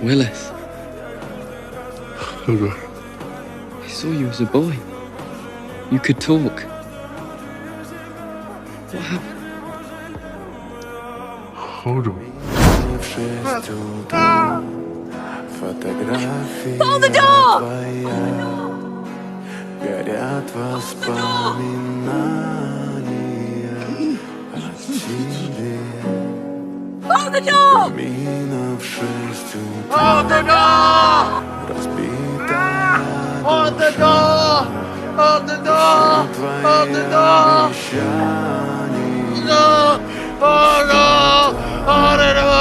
Willis, Hodor. I saw you as a boy. You could talk. What happened? Hodor. Hold the door! Горят воспоминания о тебе. Hold the door! Камина в 6 утра. Hold the door! Разбитая Hold the door! Hold the door! Hold the door! обещания. No! Oh no! Hold the door!